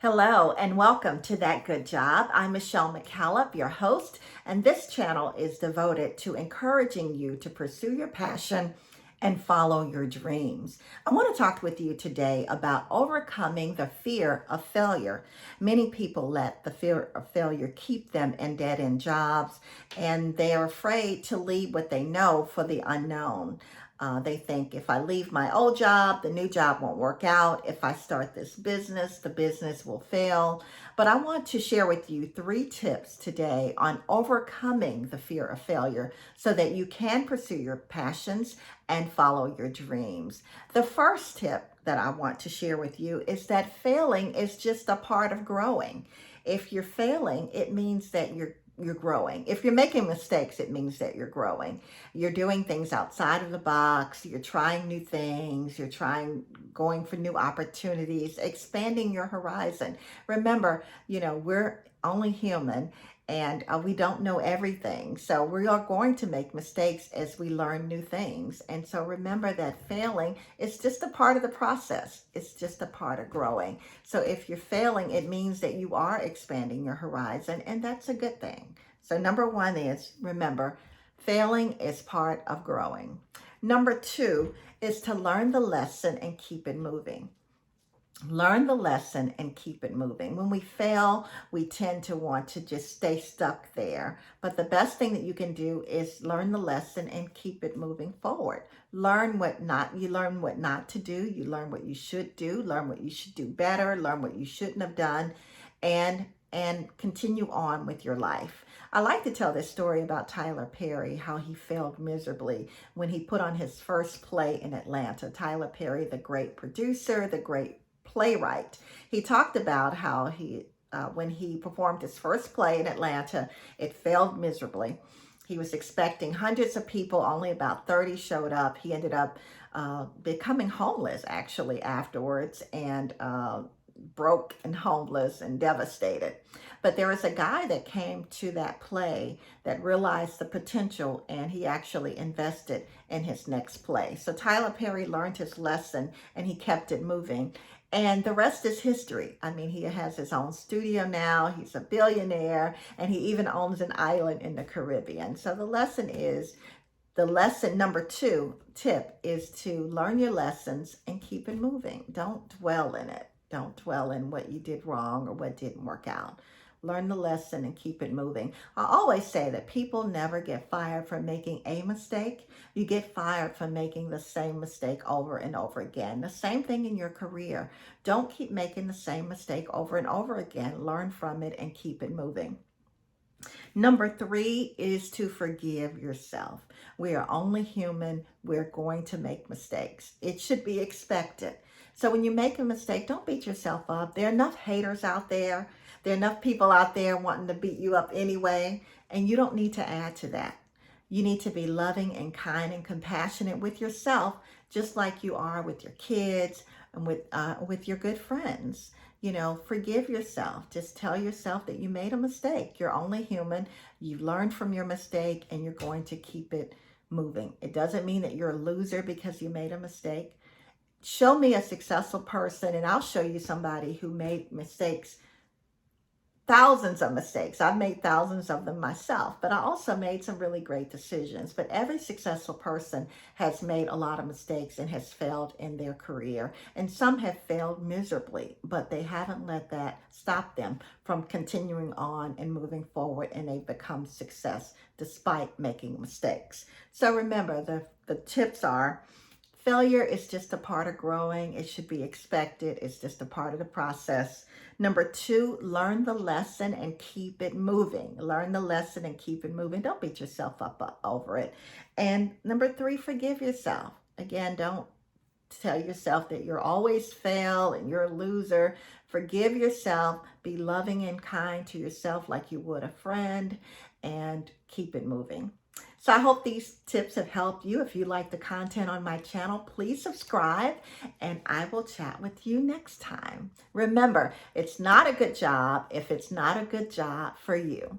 Hello and welcome to That Good Job. I'm Michelle McCallop, your host, and this channel is devoted to encouraging you to pursue your passion and follow your dreams. I want to talk with you today about overcoming the fear of failure. Many people let the fear of failure keep them in dead-end jobs, and they are afraid to leave what they know for the unknown. They think if I leave my old job, the new job won't work out. If I start this business, the business will fail. But I want to share with you 3 tips today on overcoming the fear of failure so that you can pursue your passions and follow your dreams. The first tip that I want to share with you is that failing is just a part of growing. If you're failing, it means that you're growing. If you're making mistakes, it means that you're growing. You're doing things outside of the box. You're trying new things. Going for new opportunities, expanding your horizon. Remember, we're only human and we don't know everything. So we are going to make mistakes as we learn new things. And so remember that failing is just a part of the process. It's just a part of growing. So if you're failing, it means that you are expanding your horizon, and that's a good thing. So number 1 is, remember, failing is part of growing. Number 2 is to learn the lesson and keep it moving. Learn the lesson and keep it moving. When we fail, we tend to want to just stay stuck there. But the best thing that you can do is learn the lesson and keep it moving forward. You learn what not to do. You learn what you should do, learn what you should do better, learn what you shouldn't have done, and continue on with your life. I like to tell this story about Tyler Perry, how he failed miserably when he put on his first play in Atlanta. Tyler Perry, the great producer, the great playwright. He talked about how when he performed his first play in Atlanta, it failed miserably. He was expecting hundreds of people, only about 30 showed up. He ended up becoming homeless actually afterwards, and broke and homeless and devastated. But there was a guy that came to that play that realized the potential, and he actually invested in his next play. So Tyler Perry learned his lesson and he kept it moving. And the rest is history. I mean, he has his own studio now. He's a billionaire, and he even owns an island in the Caribbean. So the lesson number 2 tip is to learn your lessons and keep it moving. Don't dwell in it. Don't dwell in what you did wrong or what didn't work out. Learn the lesson and keep it moving. I always say that people never get fired for making a mistake. You get fired for making the same mistake over and over again. The same thing in your career. Don't keep making the same mistake over and over again. Learn from it and keep it moving. Number 3 is to forgive yourself. We are only human. We're going to make mistakes. It should be expected. So when you make a mistake, don't beat yourself up. There are enough haters out there. There are enough people out there wanting to beat you up anyway, and you don't need to add to that. You need to be loving and kind and compassionate with yourself, just like you are with your kids and with your good friends. Forgive yourself. Just tell yourself that you made a mistake. You're only human. You've learned from your mistake, and you're going to keep it moving. It doesn't mean that you're a loser because you made a mistake. Show me a successful person, and I'll show you somebody who made mistakes, thousands of mistakes. I've made thousands of them myself, but I also made some really great decisions. But every successful person has made a lot of mistakes and has failed in their career. And some have failed miserably, but they haven't let that stop them from continuing on and moving forward, and they've become success despite making mistakes. So remember, the tips are: failure is just a part of growing. It should be expected. It's just a part of the process. Number 2, learn the lesson and keep it moving. Learn the lesson and keep it moving. Don't beat yourself up over it. And number 3, forgive yourself. Again, don't tell yourself that you're always fail and you're a loser. Forgive yourself. Be loving and kind to yourself like you would a friend, and keep it moving. So I hope these tips have helped you. If you like the content on my channel, please subscribe, and I will chat with you next time. Remember, it's not a good job if it's not a good job for you.